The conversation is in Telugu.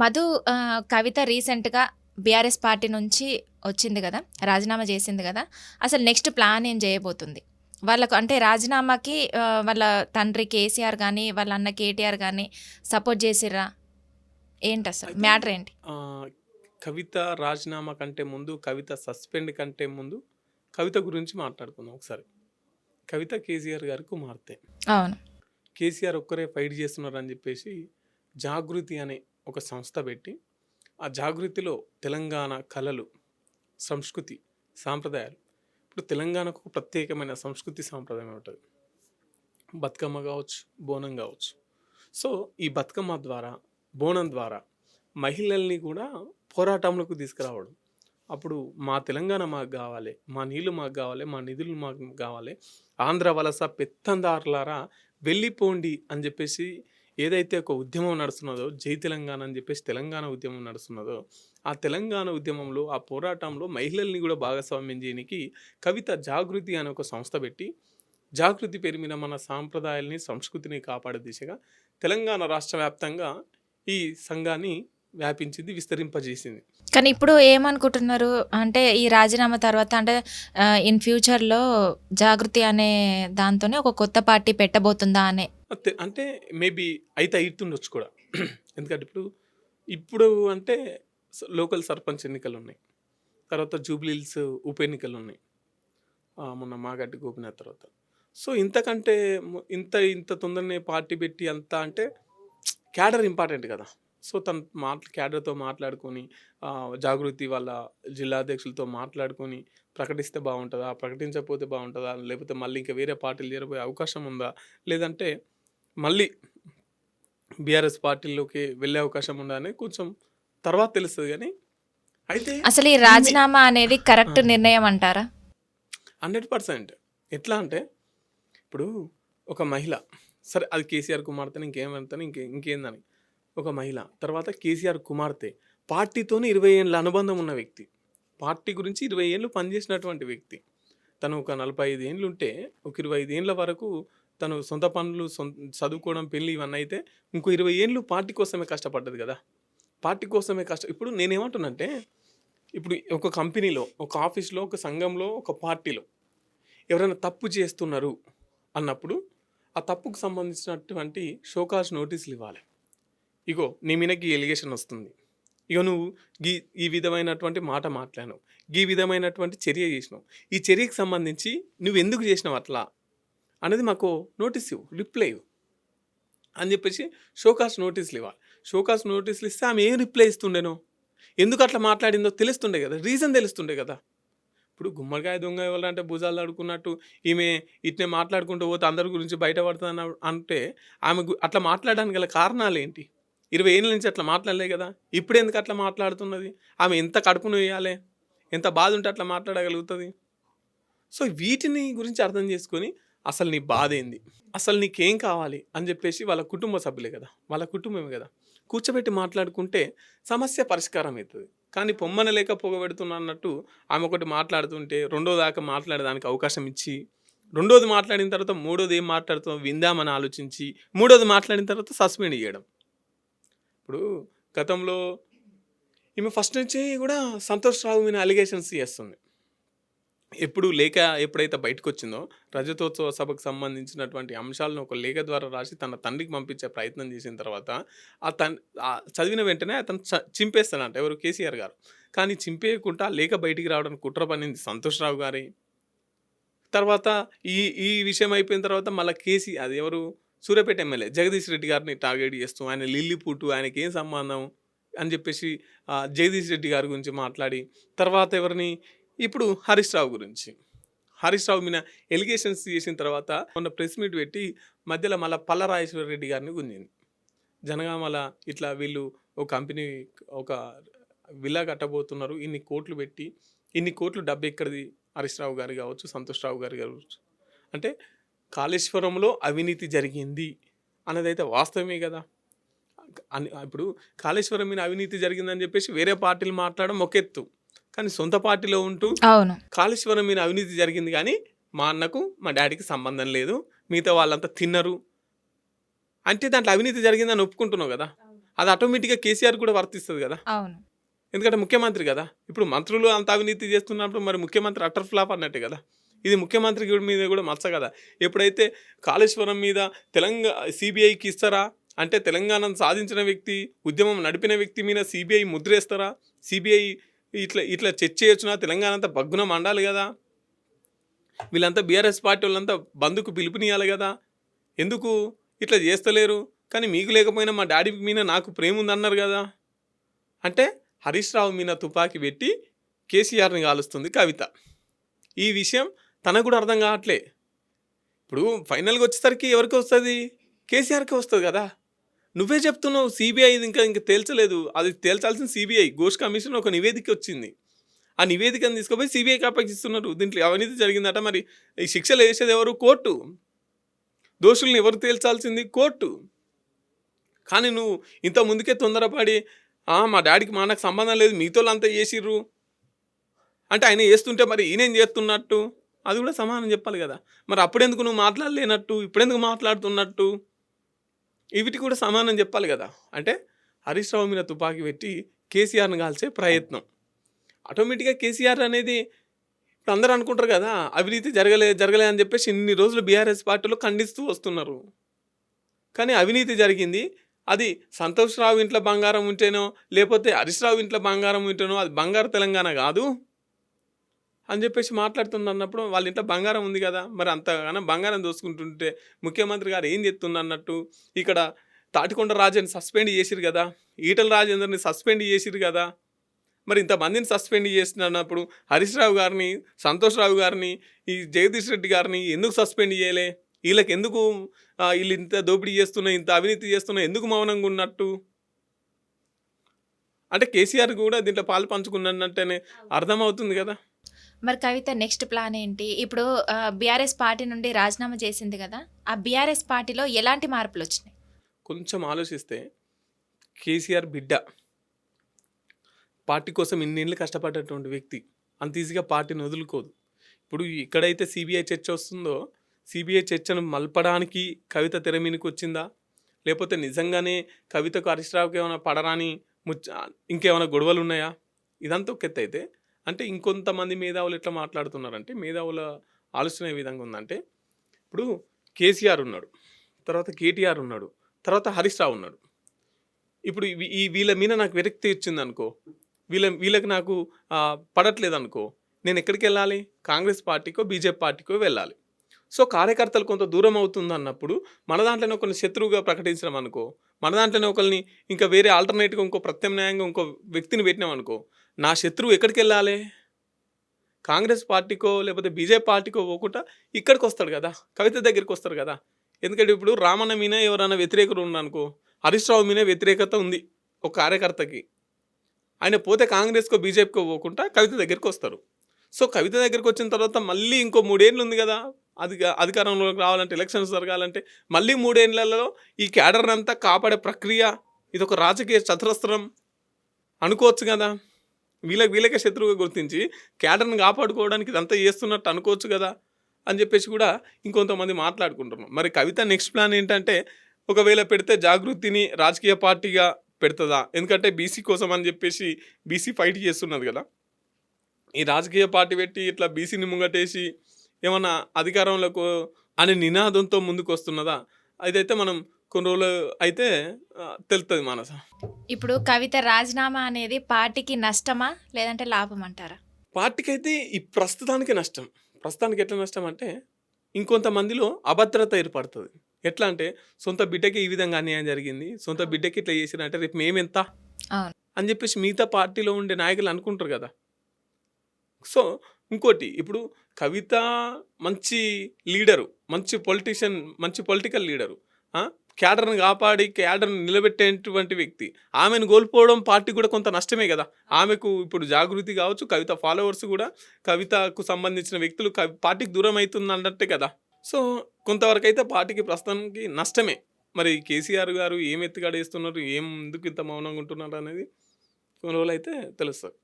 మధు కవిత రీసెంట్‌గా బీఆర్ఎస్ పార్టీ నుంచి వచ్చింది గదా! రాజీనామా చేసింది గదా! అసలు నెక్స్ట్ ప్లాన్ ఏం చేయబోతుంది? వాళ్ళకు అంటే రాజీనామాకి వాళ్ళ తండ్రి కేసీఆర్ గానీ, వాళ్ళ అన్న కేటీఆర్ గానీ సపోర్ట్ చేసిర్రా? ఏంటసలు అయితే మ్యాటర్ ఏంటి? ఆహ్, కవిత రాజీనామా కంటే ముందు, కవిత సస్పెండ్ కంటే ముందు, కవిత గురించి మాట్లాడుకుందాం ఒకసారి. కవిత కేసీఆర్ గారి కుమార్తె. అవును. కేసీఆర్ ఒక్కరే ఫైట్ చేస్తున్నారని చెప్పేసి జాగృతి అనే ఒక సంస్థ పెట్టి, ఆ జాగృతిలో తెలంగాణ కళలు, సంస్కృతి, సాంప్రదాయాలు. ఇప్పుడు తెలంగాణకు ఒక ప్రత్యేకమైన సంస్కృతి సాంప్రదాయం ఉంటది. బతుకమ్మ కావచ్చు, బోనం కావచ్చు. సో, ఈ బతుకమ్మ ద్వారా, బోనం ద్వారా మహిళల్ని కూడా పోరాటంలోకి తీసుకురావడం. అప్పుడు మా తెలంగాణ మాకు గావాలి, మా నీళ్ళు మాకు గావాలి, మా నిధులు మాకు గావాలి, ఆంధ్ర వలస పెత్తందారులారా వెళ్ళిపోండి అని జెప్పేసి ఏదైతే ఒక ఉద్యమం నడుస్తున్నదో, జై తెలంగాణ అని జెప్పేసి తెలంగాణ ఉద్యమం నడుస్తున్నదో, ఆ తెలంగాణ ఉద్యమంలో, ఆ పోరాటంలో మహిళల్ని గూడా భాగస్వామ్యం జేయనీకి కవిత జాగృతి అనే ఒక సంస్థ పెట్టి, జాగృతి పేరు మీద మన సాంప్రదాయాల్ని, సంస్కృతిని కాపాడే దిశగా తెలంగాణ రాష్ట్ర వ్యాప్తంగా ఈ సంఘాన్ని వ్యాపించింది, విస్తరింపజేసింది. కానీ ఇప్పుడు ఏమనుకుంటున్నారు? అంటే ఈ రాజీనామా తర్వాత అంటే ఇన్ ఫ్యూచర్‌లో జాగృతి అనే దాంతోనే ఒక కొత్త పార్టీ పెట్టబోతుందా అనే. అంటే మేబీ అయితే అయితుండొచ్చు కూడా. ఎందుకంటే ఇప్పుడు అంటే లోకల్ సర్పంచ్ ఎన్నికలున్నాయి. తర్వాత జూబ్లీ హిల్స్ ఉప ఎన్నికలున్నాయి. మొన్న మాగంటి గోపీనాథ్ తర్వాత. సో, ఇంతకంటే ఇంత తొందరనే పార్టీ పెట్టి అంతా అంటే క్యాడర్ ఇంపార్టెంట్ కదా! సో, తను క్యాడర్‌తో మాట్లాడుకొని జాగృతి వాళ్ళ జిల్లా అధ్యక్షులతో మాట్లాడుకొని ప్రకటిస్తే బావుంటదా? ప్రకటించకపోతే బావుంటదా? లేకపోతే మళ్ళీ ఇంకా వేరే పార్టీలు చేరబోయే అవకాశం ఉందా? లేదంటే మళ్ళీ బీఆర్ఎస్ పార్టీలోకి వెళ్ళే అవకాశం ఉందా అనేది కొంచెం తర్వాత తెలుస్తది గానీ, అయితే అసలు ఈ ఈమె రాజీనామా అనేది ఆ! కరెక్ట్ నిర్ణయం అంటారా? 100% ఎట్లా అంటే, ఇప్పుడు ఒక మహిళ, సరే అది కేసీఆర్ కుమార్తెని ఇంకేమంటాను ఇంకేందని. ఒక మహిళ, తర్వాత కేసీఆర్ కుమార్తె, పార్టీతోని 20 ఏండ్ల అనుబంధం ఉన్న వ్యక్తి. పార్టీ గురించి 20 ఏళ్ళు పనిచేసినటువంటి వ్యక్తి. తను ఒక 45 ఏండ్లుంటే, ఒక 25 ఏండ్ల వరకు తను సొంత పనులు, చదువుకోవడం, పెళ్లి ఇవన్నీ అయితే, ఇంకో 20 ఏండ్లు పార్టీ కోసమే కష్టపడ్డది గదా! పార్టీ కోసమే ఇప్పుడు నేనేమంటున్నానంటే, ఇప్పుడు ఒక కంపెనీలో, ఒక ఆఫీస్‌లో, ఒక సంఘంలో, ఒక పార్టీలో ఎవరైనా తప్పు చేస్తున్నారు అన్నప్పుడు, ఆ తప్పుకు సంబంధించినటువంటి షోకాజ్ నోటీసులు ఇవ్వాలి. ఇగో నీ మీదకి ఈ ఎలిగేషన్ వస్తుంది. ఇగో నువ్వు ఈ విధమైనటువంటి మాట మాట్లాడినావు. ఈ విధమైనటువంటి చర్య చేసినావు. ఈ చర్యకి సంబంధించి నువ్వెందుకు చేసినావు అట్లా అనేది మాకు నోటీస్ ఇవ్వు, రిప్లై ఇవ్వు అని చెప్పేసి షోకాజ్ నోటీసులు ఇవ్వాలి. షోకాజ్ నోటీసులు ఇస్తే ఆమె ఏం రిప్లై ఇస్తుండేనో, ఎందుకు అట్లా మాట్లాడిందో తెలుస్తుండే కదా, రీజన్ తెలుస్తుండే కదా. ఇప్పుడు గుమ్మడికాయ దొంగ ఎవరంటే భుజాలు తడుకున్నట్టు ఈమె ఇట్నే మాట్లాడుకుంటూ పోతే అందరి గురించి బయటపడుతుంది అంటే ఆమె అట్లా మాట్లాడడానికి గల కారణాలు ఏంటి? 20 ఏళ్ళ నుంచి అట్లా మాట్లాడలే కదా, ఇప్పుడు ఎందుకు అట్లా మాట్లాడుతున్నది? ఆమె ఎంత కడుపును వేయాలి, ఎంత బాధ ఉంటే అట్లా మాట్లాడగలుగుతుంది? సో, వీటిని గురించి అర్థం చేసుకొని అసలు నీ బాధ ఏంది, అసలు నీకేం కావాలి అని చెప్పేసి వాళ్ళ కుటుంబ సభ్యులే కదా, వాళ్ళ కుటుంబమే కదా, కూర్చోబెట్టి మాట్లాడుకుంటే సమస్య పరిష్కారం అవుతుంది. కానీ పొమ్మన లేక పొగబెడుతున్నా అన్నట్టు ఆమె ఒకటి మాట్లాడుతుంటే రెండో దాకా మాట్లాడడానికి అవకాశం ఇచ్చి, రెండోది మాట్లాడిన తర్వాత మూడోది ఏం మాట్లాడుతుందో విందామని ఆలోచించి, మూడోది మాట్లాడిన తర్వాత సస్పెండ్ చేయడం. ఇప్పుడు గతంలో ఈమె ఫస్ట్ నుంచి కూడా సంతోష్ రావు మీద అలిగేషన్స్ చేస్తుంది. ఎప్పుడైతే బయటకొచ్చిందో, రజతోత్సవ సభకు సంబంధించినటువంటి అంశాలను ఒక లేఖ ద్వారా రాసి తన తండ్రికి పంపించే ప్రయత్నం చేసిన తర్వాత, చదివిన వెంటనే అతను చింపేస్తాడంట ఎవరు? కేసీఆర్ గారు. కానీ చింపేయకుండా లేఖ బయటికి రావడానికి కుట్ర పన్నింది సంతోష్ రావు గారే. తర్వాత ఈ ఈ విషయం అయిపోయిన తర్వాత మళ్ళా అది ఎవరు? సూర్యాపేట ఎమ్మెల్యే జగదీష్ రెడ్డి గారిని టార్గెట్ చేస్తూ, ఆయన లిల్లీపుట్టు, ఆయనకేం సంబంధం అని చెప్పేసి జగదీష్ రెడ్డి గారి గురించి మాట్లాడి, తర్వాత ఎవరిని? ఇప్పుడు హరీష్ రావు గురించి. హరీష్ రావు మీద ఎలిగేషన్స్ చేసిన తర్వాత మొన్న ప్రెస్ మీట్ పెట్టి మధ్యలో మళ్ళీ పల్లరాజేశ్వర రెడ్డి గారిని గుంజింది. జనగామల ఇట్లా వీళ్ళు ఒక కంపెనీ, ఒక విల్లా కట్టబోతున్నారు, ఇన్ని కోట్లు పెట్టి, ఇన్ని కోట్లు డబ్బు ఎక్కడిది? హరీష్ రావు గారు కావచ్చు, సంతోష్ రావు గారు కావచ్చు. అంటే కాళేశ్వరంలో అవినీతి జరిగింది అన్నదైతే వాస్తవమే కదా. ఇప్పుడు కాళేశ్వరం మీద అవినీతి జరిగిందని చెప్పేసి వేరే పార్టీలు మాట్లాడడం ఒక ఎత్తు, కానీ సొంత పార్టీలో ఉంటూ అవును. కాళేశ్వరం మీద అవినీతి జరిగింది కానీ మా అన్నకు మా డాడీకి సంబంధం లేదు, మిగతా వాళ్ళంతా తిన్నరు అంటే దాంట్లో అవినీతి జరిగిందని ఒప్పుకుంటున్నావు కదా. అది ఆటోమేటిక్గా కేసీఆర్ కూడా వర్తిస్తుంది కదా. అవును. ఎందుకంటే ముఖ్యమంత్రి కదా. ఇప్పుడు మంత్రులు అంత అవినీతి చేస్తున్నప్పుడు మరి ముఖ్యమంత్రి అటర్ ఫ్లాప్ అన్నట్టే కదా. ఇది ముఖ్యమంత్రి మీద కూడా మచ్చ కదా. ఎప్పుడైతే కాళేశ్వరం మీద సిబిఐకి ఇస్తారా అంటే తెలంగాణను సాధించిన వ్యక్తి, ఉద్యమం నడిపిన వ్యక్తి మీద సిబిఐ ముద్రేస్తారా? సిబిఐ ఇట్లా ఇట్లా చర్చ చేయొచ్చునా? తెలంగాణ అంతా బగ్గున మండాలి కదా. వీళ్ళంతా బీఆర్ఎస్ పార్టీ వాళ్ళంతా బంధుకు పిలుపునియాలి కదా. ఎందుకు ఇట్లా చేస్తలేరు? కానీ మీకు లేకపోయినా మా డాడీ మీద నాకు ప్రేమ ఉందన్నారు కదా. అంటే హరీష్ రావు మీద తుపాకీ పెట్టి కేసీఆర్ని కాలుస్తుంది కవిత. ఈ విషయం తనకు కూడా అర్థం కావట్లే. ఇప్పుడు ఫైనల్గా వచ్చేసరికి ఎవరికి వస్తుంది? కేసీఆర్కి వస్తుంది కదా. నువ్వే చెప్తున్నావు సిబిఐ ఇంకా తేల్చలేదు. అది తేల్చాల్సిన సిబిఐ. ఘోష్ కమిషన్ ఒక నివేదిక వచ్చింది. ఆ నివేదికను తీసుకుపోయి సిబిఐకి అప్పగిస్తున్నారు. దీంట్లో అవినీతి జరిగిందట. మరి ఈ శిక్షలు వేసేది ఎవరు? కోర్టు. దోషుల్ని ఎవరు తేల్చాల్సింది? కోర్టు. కానీ నువ్వు ఇంత ముందుకే తొందరపడి మా డాడీకి నాకు సంబంధం లేదు, మీతో అంతా చేసిర్రు అంటే ఆయన చేస్తుంటే మరి ఈయనేం చేస్తున్నట్టు అది కూడా సమానం చెప్పాలి కదా. మరి అప్పుడెందుకు నువ్వు మాట్లాడలేనట్టు, ఇప్పుడెందుకు మాట్లాడుతున్నట్టు, వీటి కూడా సమానం చెప్పాలి కదా. అంటే హరీష్ రావు మీద తుపాకీ పెట్టి కేసీఆర్ని కాల్చే ప్రయత్నం. ఆటోమేటిక్గా కేసీఆర్ అనేది ఇప్పుడు అందరూ అనుకుంటారు కదా అవినీతి జరగలే అని చెప్పేసి ఇన్ని రోజులు బీఆర్ఎస్ పార్టీలో ఖండిస్తూ వస్తున్నారు. కానీ అవినీతి జరిగింది. అది సంతోష్ రావు ఇంట్లో బంగారం ఉంటేనో లేకపోతే హరీష్ రావు ఇంట్లో బంగారం ఉంటేనో అది బంగారు తెలంగాణ కాదు అని చెప్పేసి మాట్లాడుతుంది. అన్నప్పుడు వాళ్ళ ఇంట్లో బంగారం ఉంది కదా, మరి అంతగానో బంగారం దోసుకుంటుంటే ముఖ్యమంత్రి గారు ఏం చెప్తుంది అన్నట్టు. ఇక్కడ తాటికొండ రాజుని సస్పెండ్ చేసిరు కదా, ఈటల రాజేందర్ని సస్పెండ్ చేసిరు కదా. మరి ఇంతమందిని సస్పెండ్ చేసినప్పుడు హరీష్ రావు గారిని, సంతోష్ రావు గారిని, ఈ జగదీష్ రెడ్డి గారిని ఎందుకు సస్పెండ్ చేయలే? వీళ్ళకి ఎందుకు వీళ్ళు ఇంత దోపిడీ చేస్తున్నా, ఇంత అవినీతి చేస్తున్నా ఎందుకు మౌనంగా ఉన్నట్టు? అంటే కేసీఆర్ కూడా దీంట్లో పాలు పంచుకున్నట్టనే అర్థమవుతుంది కదా. మరి కవిత నెక్స్ట్ ప్లాన్ ఏంటి? ఇప్పుడు బీఆర్ఎస్ పార్టీ నుండి రాజీనామా చేసింది కదా, ఆ బీఆర్ఎస్ పార్టీలో ఎలాంటి మార్పులు వచ్చినాయి? కొంచెం ఆలోచిస్తే కేసీఆర్ బిడ్డ, పార్టీ కోసం ఇన్నేళ్ళు కష్టపడ్డటువంటి వ్యక్తి అంత ఈజీగా పార్టీని వదులుకోదు. ఇప్పుడు ఎక్కడైతే సిబిఐ చర్చ వస్తుందో సిబిఐ చర్చను మలపడానికి కవిత తెర మీదకి వచ్చిందా, లేకపోతే నిజంగానే కవితకు హరీష్ రావుకి ఏమైనా పడరాని ఇంకేమైనా గొడవలు ఉన్నాయా? ఇదంతా ఒక ఎత్తు అయితే, అంటే ఇంకొంతమంది మేధావులు ఎట్లా మాట్లాడుతున్నారంటే, మేధావుల ఆలోచన ఏ విధంగా ఉందంటే, ఇప్పుడు కేసీఆర్ ఉన్నాడు, తర్వాత కేటీఆర్ ఉన్నాడు, తర్వాత హరీష్ రావు ఉన్నాడు. ఇప్పుడు వీళ్ళ మీద నాకు విరక్తి వచ్చింది అనుకో, వీళ్ళకి నాకు పడట్లేదు అనుకో, నేను ఎక్కడికి వెళ్ళాలి? కాంగ్రెస్ పార్టీకో బీజేపీ పార్టీకో వెళ్ళాలి. సో కార్యకర్తలు కొంత దూరం అవుతుంది అన్నప్పుడు మన దాంట్లోనే ఒకరిని శత్రువుగా ప్రకటించడం అనుకో, మన దాంట్లోనే ఒకరిని ఇంకా వేరే ఆల్టర్నేటివ్గా ఇంకో ప్రత్యామ్నాయంగా ఇంకో వ్యక్తిని పెట్టినాం అనుకో, నా శత్రువు ఎక్కడికి వెళ్ళాలి? కాంగ్రెస్ పార్టీకో లేకపోతే బీజేపీ పార్టీకో పోకుండా ఇక్కడికి వస్తాడు కదా, కవిత దగ్గరికి వస్తారు కదా. ఎందుకంటే ఇప్పుడు రామన్న మీద ఎవరైనా వ్యతిరేకత ఉన్నారనుకో, హరీష్ రావు మీద వ్యతిరేకత ఉంది ఒక కార్యకర్తకి, ఆయన పోతే కాంగ్రెస్కో బీజేపీకో పోకుండా కవిత దగ్గరికి వస్తారు. సో కవిత దగ్గరికి వచ్చిన తర్వాత మళ్ళీ ఇంకో 3 ఏళ్ళు ఉంది కదా అధికారంలోకి రావాలంటే, ఎలక్షన్స్ జరగాలంటే, మళ్ళీ 3 ఏళ్లలో ఈ క్యాడర్ అంతా కాపాడే ప్రక్రియ, ఇది ఒక రాజకీయ చతురస్రం అనుకోవచ్చు కదా. వీళ్ళకే శత్రువుగా గుర్తించి క్యాడర్ని కాపాడుకోవడానికి ఇదంతా చేస్తున్నట్టు అనుకోవచ్చు కదా అని చెప్పేసి కూడా ఇంకొంతమంది మాట్లాడుకుంటున్నాం. మరి కవిత నెక్స్ట్ ప్లాన్ ఏంటంటే, ఒకవేళ పెడితే జాగృతిని రాజకీయ పార్టీగా పెడుతుందా? ఎందుకంటే బీసీ కోసం అని చెప్పేసి బీసీ ఫైట్ చేస్తున్నది కదా. ఈ రాజకీయ పార్టీ పెట్టి ఇట్లా బీసీని ముంగటేసి ఏమన్నా అధికారంలోకి అనే నినాదంతో ముందుకు వస్తున్నదా? అదైతే మనం కొన్ని రోజులు అయితే తెలుస్తుంది మనస. ఇప్పుడు కవిత రాజీనామా అనేది పార్టీకి నష్టమా లేదంటే లాభం అంటారా? పార్టీకి అయితే ఈ ప్రస్తుతానికి నష్టం. ప్రస్తుతానికి ఎట్లా నష్టం అంటే, ఇంకొంతమందిలో అభద్రత ఏర్పడుతుంది. ఎట్లా అంటే, సొంత బిడ్డకి ఈ విధంగా అన్యాయం జరిగింది, సొంత బిడ్డకి ఇట్లా చేసినంటే రేపు మేమెంత అని చెప్పేసి మిగతా పార్టీలో ఉండే నాయకులు అనుకుంటారు కదా. సో ఇంకోటి, ఇప్పుడు కవిత మంచి లీడరు, మంచి పొలిటీషియన్, మంచి పొలిటికల్ లీడరు, క్యాడర్ని కాపాడి క్యాడర్ని నిలబెట్టేటువంటి వ్యక్తి. ఆమెను కోల్పోవడం పార్టీ కూడా కొంత నష్టమే కదా. ఆమెకు ఇప్పుడు జాగృతి కావచ్చు, కవిత ఫాలోవర్స్ కూడా కవితకు సంబంధించిన వ్యక్తులు పార్టీకి దూరం అవుతుంది అన్నట్టే కదా. సో కొంతవరకు అయితే పార్టీకి ప్రస్తుతానికి నష్టమే. మరి కేసీఆర్ గారు ఏం ఎత్తుగాడేస్తున్నారు, ఎందుకు ఇంత మౌనంగా ఉంటున్నారు అనేది కొన్ని రోజులు అయితే తెలుస్తుంది.